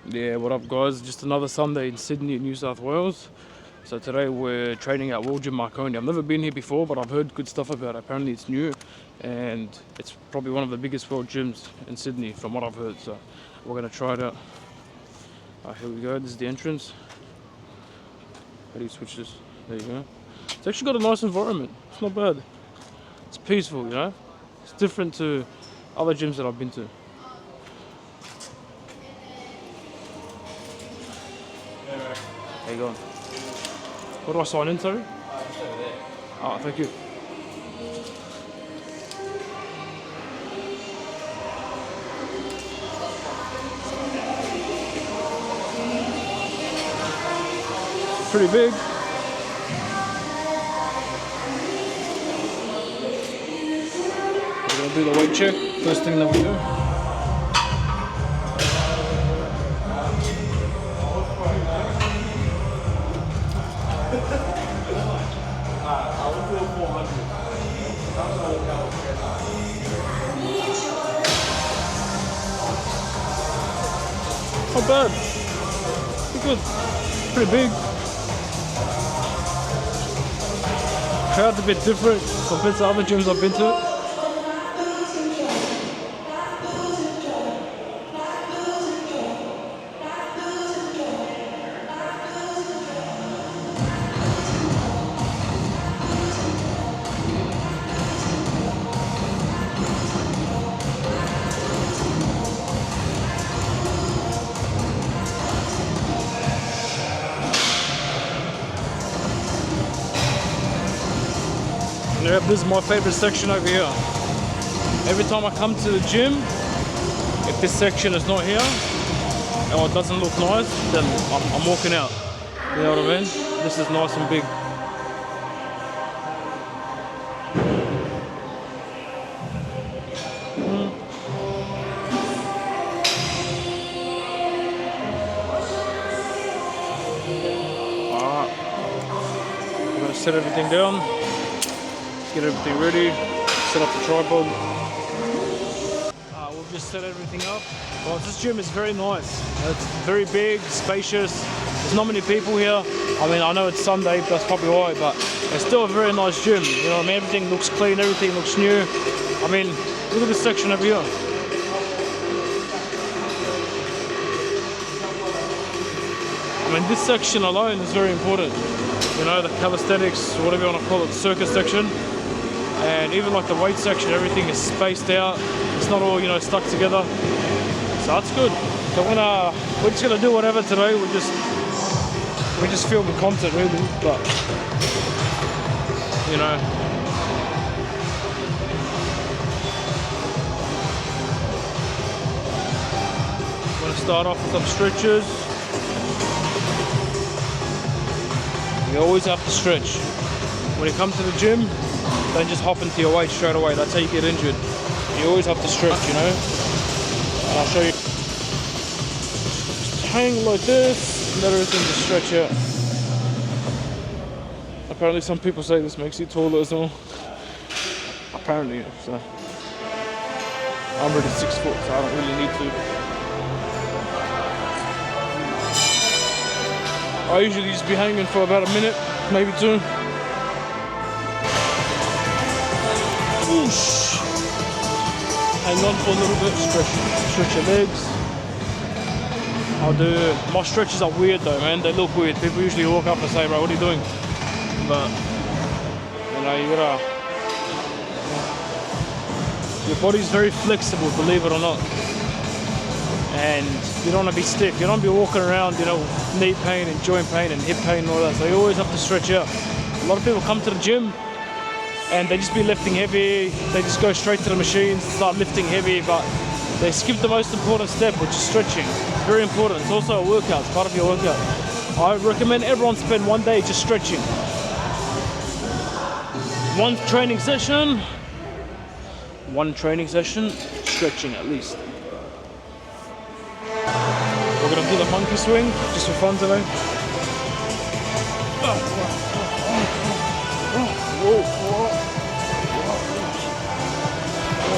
Yeah, what up guys? Just another Sunday in Sydney, New South Wales. So today we're training at World Gym Marconi. I've never been here before, but I've heard good stuff about it. Apparently it's new and it's probably one of the biggest world gyms in Sydney from what I've heard. So we're gonna try it out. Here we go, this is the entrance. How do you switch this? There you go. It's actually got a nice environment. It's not bad. It's peaceful, you know? It's different to other gyms that I've been to. How you going? What do I sign in, sorry? Just over there. Oh, thank you. Pretty big. We're gonna do the weight check. First thing that we do. Not bad. Pretty good. Pretty big. Crowd's a bit different compared to other gyms I've been to. Yep, this is my favorite section over here. Every time I come to the gym, if this section is not here, or it doesn't look nice, then I'm walking out. You know what I mean? This is nice and big. Alright. We're gonna set everything down. Get everything ready, set up the tripod. We've just set everything up. Well, this gym is very nice. It's very big, spacious. There's not many people here. I mean, I know it's Sunday, that's probably why, but it's still a very nice gym. You know what I mean? Everything looks clean, everything looks new. I mean, look at this section over here. I mean, this section alone is very important. You know, the calisthenics, whatever you want to call it, circus section. And even like the weight section, everything is spaced out. It's not all, you know, stuck together. So that's good. So we're just gonna do whatever today. We just filming content really, but you know. I'm gonna start off with some stretches. You always have to stretch. When you come to the gym, don't just hop into your weight straight away. That's how you get injured. You always have to stretch, you know. And I'll show you. Just hang like this, and let everything just stretch out. Apparently some people say this makes you taller as well. Apparently, so. I'm already 6 foot, so I don't really need to. I usually just be hanging for about a minute, maybe two. Whoosh. Hang on for a little bit, stretch your legs. My stretches are weird though, man. They look weird. People usually walk up and say, bro, what are you doing? But, you know, your body's very flexible, believe it or not. And you don't want to be stiff. You don't want to be walking around, you know, with knee pain and joint pain and hip pain and all that. So you always have to stretch out. A lot of people come to the gym and they just be lifting heavy. They just go straight to the machines, start lifting heavy, but they skip the most important step, which is stretching. It's very important. It's also a workout. It's part of your workout. I recommend everyone spend one day just stretching. One training session, stretching at least. We're gonna do the monkey swing just for fun today.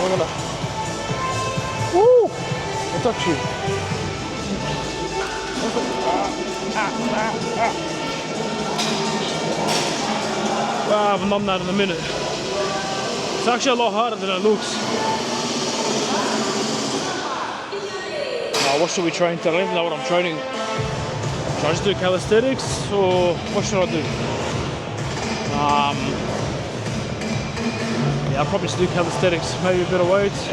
We're gonna. Woo! I'll touch you. Wow, I haven't done that in a minute. It's actually a lot harder than it looks. Now, what should we train today? I don't even know what I'm training. Should I just do calisthenics or what should I do? Yeah, I'll probably just do calisthenics, maybe a bit of weights.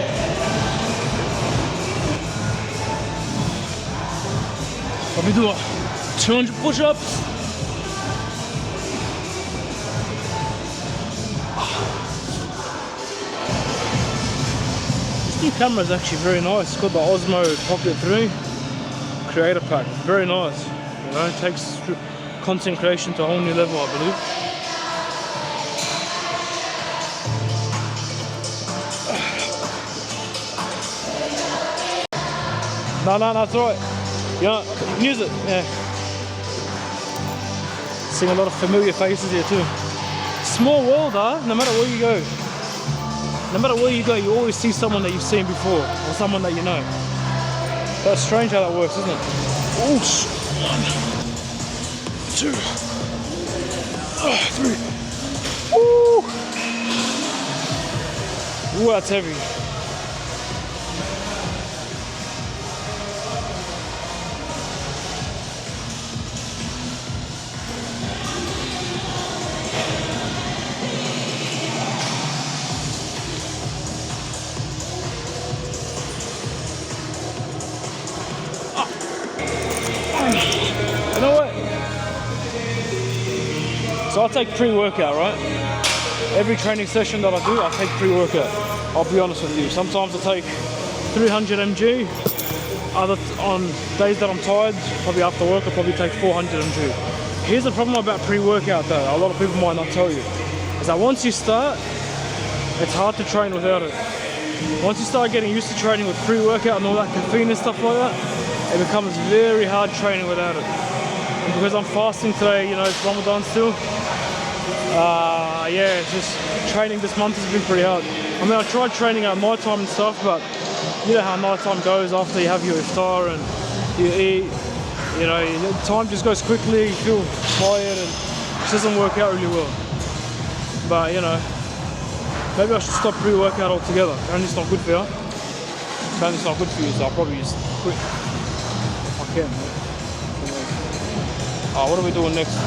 Probably do 200 push-ups. This new camera is actually very nice. It's got the Osmo Pocket 3 Creator Pack. Very nice. You know, it takes content creation to a whole new level, I believe. No, that's alright. Yeah, you can use it. Yeah. Seeing a lot of familiar faces here too. Small world, huh? No matter where you go. No matter where you go, you always see someone that you've seen before, or someone that you know. That's strange how that works, isn't it? Oosh. 1, 2, 3. Woo! Ooh, that's heavy. You know what? So I take pre-workout, right? Every training session that I do, I take pre-workout. I'll be honest with you. Sometimes I take 300 mg. On days that I'm tired, probably after work, I'll probably take 400 mg. Here's the problem about pre-workout though, a lot of people might not tell you, is that once you start, it's hard to train without it. Once you start getting used to training with pre-workout and all that caffeine and stuff like that, it becomes very hard training without it. And because I'm fasting today, you know, it's Ramadan still. Yeah, it's just training this month has been pretty hard. I mean, I tried training at night time and stuff, but you know how night time goes after you have your iftar and you eat. You know, time just goes quickly, you feel tired and it doesn't work out really well. But, you know, maybe I should stop pre-workout altogether. Apparently it's not good for you. Apparently it's not good for you, so I'll probably just quit. If I can. What are we doing next?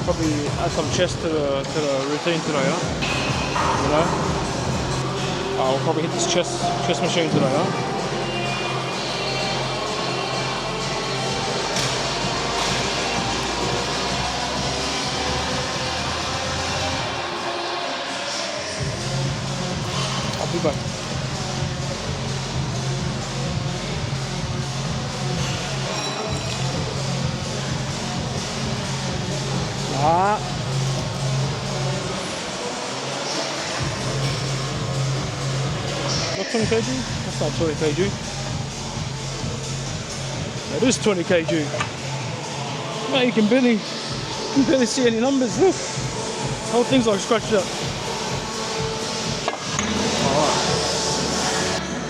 Probably add some chest to the routine today, huh? You know? I'll probably hit this chest machine today, huh? I'll be back. Not 20 kg? That's not 20 kg. That is 20 kg. Man, you can barely see any numbers. Look, whole thing's like scratched up. Alright.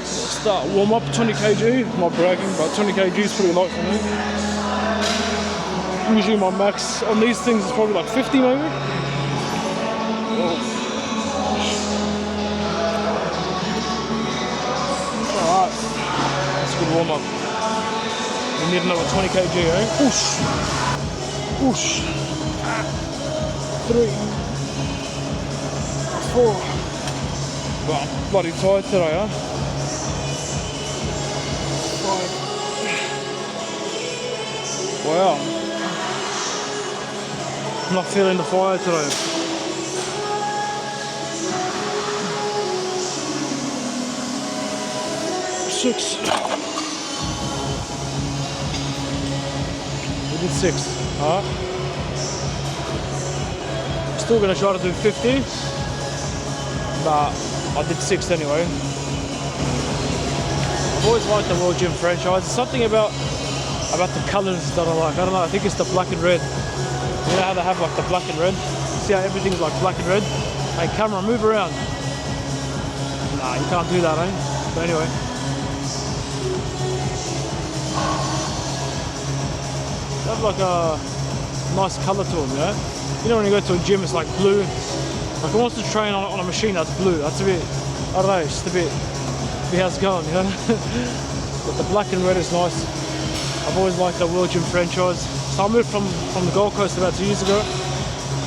Start warm up 20 kg. I'm not bragging, but 20 kg is pretty light for me. Usually my max on these things is probably like 50 maybe. Whoa. Alright, that's a good warm up. We need another 20 kg, eh? Whoosh! Whoosh! 3, 4. Well, I'm bloody tired today, huh? 5. Wow. I'm not feeling the fire today. 6. We did 6. Still gonna try to do 50, but I did 6 anyway. I've always liked the World Gym franchise. There's something about the colours that I like. I don't know. I think it's the black and red. You know how they have like the black and red? See how everything's like black and red? Hey camera, move around. Nah, you can't do that, eh? But anyway, have like a nice colour to them, you know? You know when you go to a gym, it's like blue. Like who wants to train on a machine that's blue? That's a bit, I don't know, it's just a bit how it's going, you know? But the black and red is nice. I've always liked the World Gym franchise. So I moved from the Gold Coast about 2 years ago.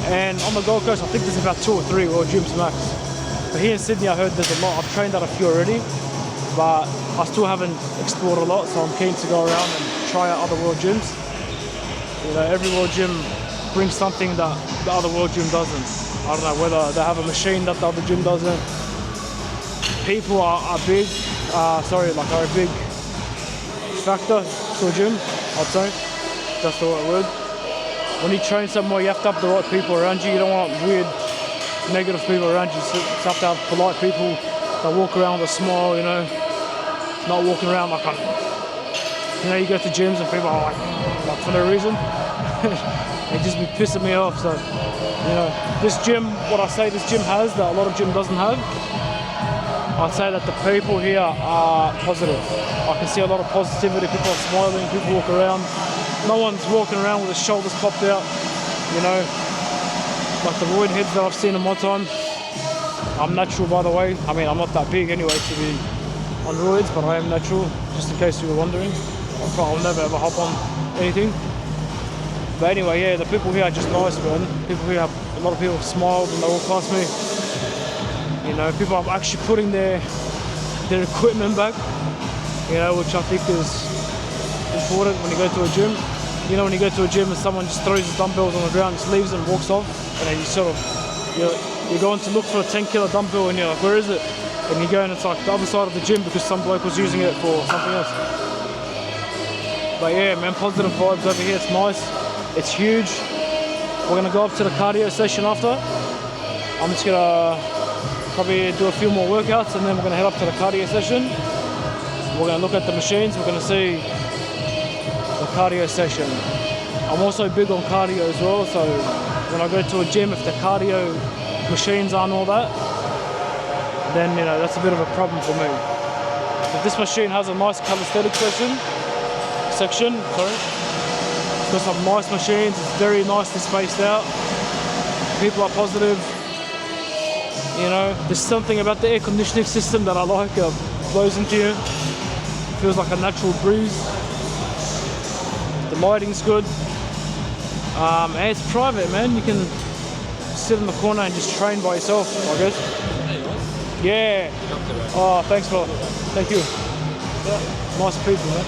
And on the Gold Coast, I think there's about 2 or 3 World Gyms max. But here in Sydney, I heard there's a lot. I've trained at a few already, but I still haven't explored a lot, so I'm keen to go around and try out other World Gyms. You know, every World Gym brings something that the other World Gym doesn't. I don't know whether they have a machine that the other gym doesn't. People are a big factor to a gym, I'd say. That's the right word. When you train somewhere, you have to have the right people around you. You don't want weird, negative people around you. So you have to have polite people that walk around with a smile, you know, not walking around like, you know, you go to gyms and people are like for no reason. They just be pissing me off. So, you know, this gym, what I say this gym has that a lot of gym doesn't have, I'd say that the people here are positive. I can see a lot of positivity. People are smiling, people walk around. No one's walking around with his shoulders popped out, you know, like the roid heads that I've seen in my time. I'm natural, by the way. I mean, I'm not that big anyway to be on roids, but I am natural, just in case you were wondering. I'll never ever hop on anything. But anyway, yeah, the people here are just nice, man. People here, a lot of people have smiled and they walk past me. You know, people are actually putting their equipment back, you know, which I think is important when you go to a gym. You know, when you go to a gym and someone just throws his dumbbells on the ground, just leaves and walks off, and then you sort of, you're going to look for a 10-kilo dumbbell and you're like, where is it? And you go and it's like the other side of the gym because some bloke was using it for something else. But yeah, man, positive vibes over here, it's nice. It's huge. We're gonna go up to the cardio session after. I'm just gonna probably do a few more workouts and then we're gonna head up to the cardio session. We're gonna look at the machines, we're gonna see the cardio session. I'm also big on cardio as well, so when I go to a gym, if the cardio machines aren't all that, then you know, that's a bit of a problem for me. But this machine has a nice calisthenics section. It's got some nice machines, it's very nicely spaced out. People are positive. You know, there's something about the air conditioning system that I like. It blows into you. It feels like a natural breeze. The lighting's good. And it's private, man. You can sit in the corner and just train by yourself, I guess. Yeah. Oh, thanks, brother. Thank you. Nice people, man.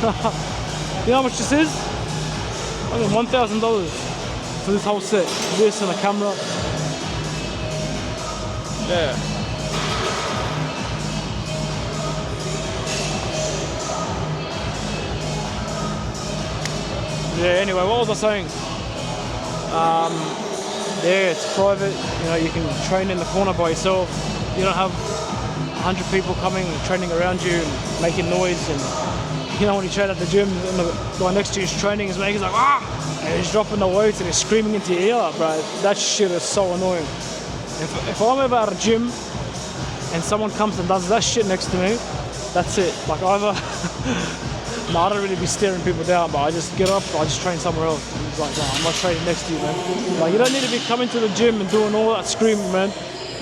You know how much this is? I mean, $1,000 for this whole set. This and a camera. Yeah. Yeah, anyway, what was I saying? Yeah, it's private. You know, you can train in the corner by yourself. You don't have 100 people coming and training around you and making noise. And you know, when you train at the gym and the guy next to you is training, he's like, ah! And he's dropping the weights and he's screaming into your ear, bro. That shit is so annoying. If I'm ever at a gym and someone comes and does that shit next to me, that's it. Like either, no, I don't really be staring people down, but I just get up, I just train somewhere else. And it's like, no, I'm not training next to you, man. Like, you don't need to be coming to the gym and doing all that screaming, man.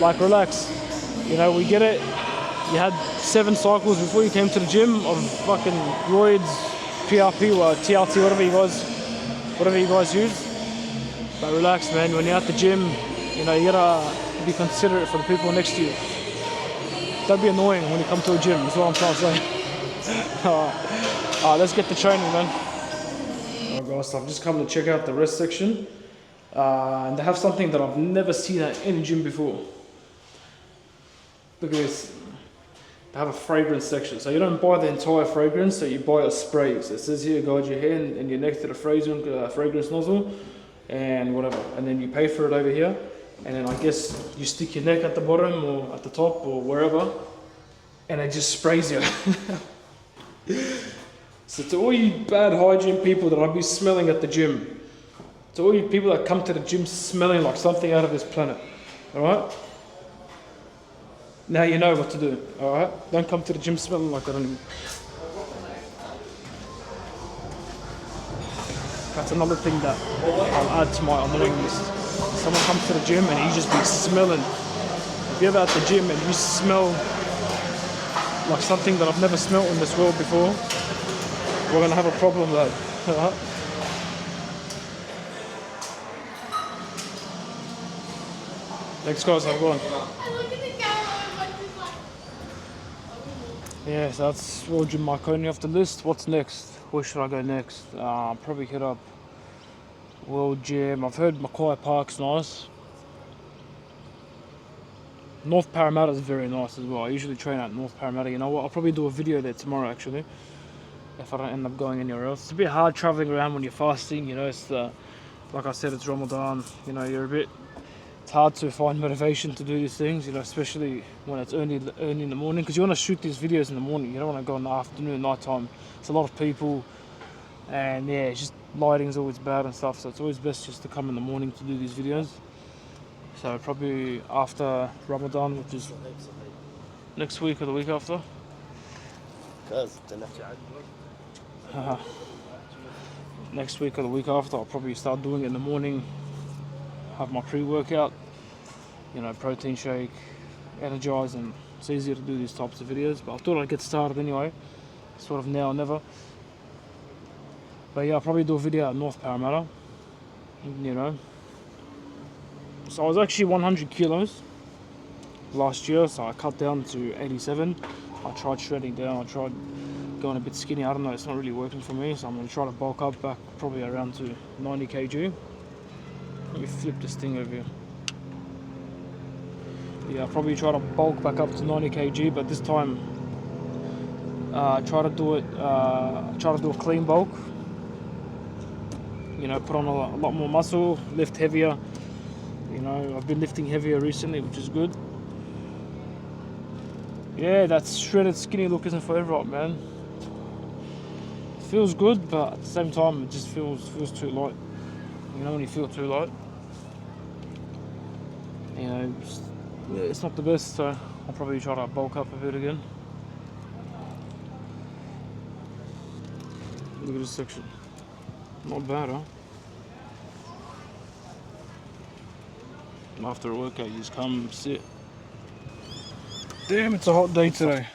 Like, relax. You know, we get it. You had 7 cycles before you came to the gym of fucking roids, PRP or TRT, whatever you guys use. But relax, man. When you're at the gym, you know, you gotta be considerate for the people next to you. Don't be annoying when you come to a gym, that's what I'm trying to say. Alright, let's get the training, man. Alright guys, so I've just come to check out the rest section. And they have something that I've never seen at any gym before. Look at this. They have a fragrance section. So you don't buy the entire fragrance, so you buy a spray. So it says here, guide your hand and your neck to the fragrance nozzle and whatever. And then you pay for it over here. And then I guess you stick your neck at the bottom or at the top or wherever. And it just sprays you. So to all you bad hygiene people that I'll be smelling at the gym, to all you people that come to the gym smelling like something out of this planet, alright? Now you know what to do, alright? Don't come to the gym smelling like that anymore. That's another thing that I'll add to my annoying list. Someone comes to the gym and he just be smelling. If you're ever at the gym and you smell like something that I've never smelled in this world before, we're gonna have a problem, lad. Thanks guys, have a good one. Yeah, so that's World Gym Marconi off the list. What's next? Where should I go next? Probably hit up World Gym. I've heard Mackay Park's nice. North Parramatta is very nice as well. I usually train at North Parramatta. You know what? I'll probably do a video there tomorrow actually, if I don't end up going anywhere else. It's a bit hard traveling around when you're fasting. You know, it's like I said, it's Ramadan. You know, it's hard to find motivation to do these things. You know, especially when it's early in the morning, because you want to shoot these videos in the morning. You don't want to go in the afternoon, night time. It's a lot of people, and yeah, it's just lighting's always bad and stuff. So it's always best just to come in the morning to do these videos. So probably after Ramadan, which is next week or the week after. Next week or the week after, I'll probably start doing it in the morning. Have my pre-workout, you know, protein shake, energize, and it's easier to do these types of videos. But I thought I'd get started anyway, sort of now or never. But yeah, I'll probably do a video at North Parramatta, you know. So I was actually 100 kilos last year, so I cut down to 87. I tried shredding down, I tried going a bit skinny. I don't know, it's not really working for me, so I'm going to try to bulk up back probably around to 90 kg. Let me flip this thing over here. Yeah, I'll probably try to bulk back up to 90 kg, but this time try to do a clean bulk. You know, put on a lot more muscle, lift heavier. You know, I've been lifting heavier recently, which is good. Yeah, that shredded skinny look isn't for everyone, man. It feels good, but at the same time, it just feels too light. You know, when you feel too light, you know, yeah, it's not the best. So I'll probably try to bulk up a bit again. Look at this section. Not bad, huh? After a workout, you just come sit. Damn, it's a hot day today.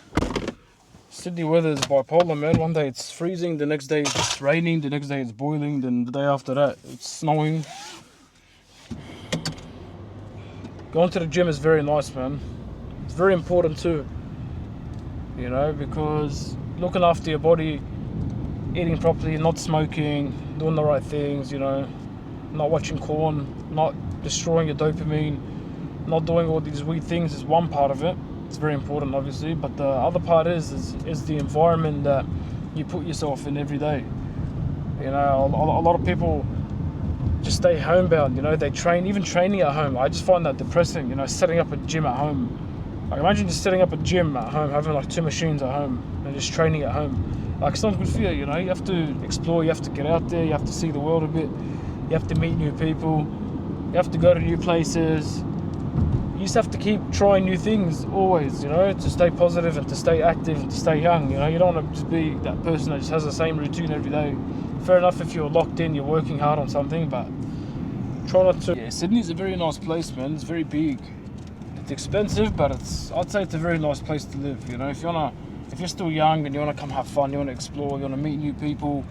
Sydney weather is bipolar, man. One day it's freezing, the next day it's raining, the next day it's boiling, then the day after that it's snowing. Going to the gym is very nice, man. It's very important too, you know, because looking after your body, eating properly, not smoking, doing the right things, you know, not watching porn, not destroying your dopamine, not doing all these weird things is one part of it. It's very important, obviously, but the other part is the environment that you put yourself in every day. You know, a lot of people just stay homebound. You know, they train, even training at home. I just find that depressing. You know, setting up a gym at home. Like, imagine just setting up a gym at home, having like 2 machines at home, and just training at home. Like, it's not good for you. You know, you have to explore. You have to get out there. You have to see the world a bit. You have to meet new people. You have to go to new places. You just have to keep trying new things always, you know, to stay positive and to stay active and to stay young. You know, you don't want to just be that person that just has the same routine every day. Fair enough if you're locked in, you're working hard on something, but try not to. Yeah, Sydney's a very nice place, man. It's very big. It's expensive, but I'd say it's a very nice place to live. You know, if you're still young and you want to come have fun, you want to explore, you want to meet new people,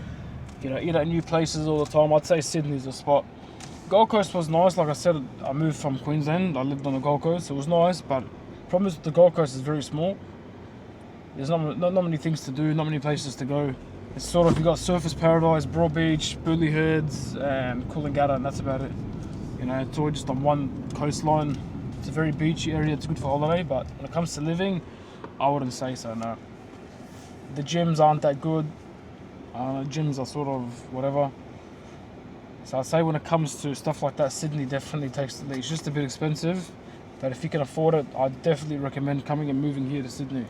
you know, eat at new places all the time, I'd say Sydney's the spot. Gold Coast was nice. Like I said, I moved from Queensland. I lived on the Gold Coast. It was nice, but the problem is the Gold Coast is very small. There's not many things to do, not many places to go. It's sort of, you got Surfers Paradise, Broad Beach, Burleigh Heads, and Coolangatta, and that's about it. You know, it's all just on one coastline. It's a very beachy area. It's good for holiday, but when it comes to living, I wouldn't say so. No. The gyms aren't that good. Gyms are sort of whatever. So I'd say when it comes to stuff like that, Sydney definitely takes the lead. It's just a bit expensive, but if you can afford it, I'd definitely recommend coming and moving here to Sydney.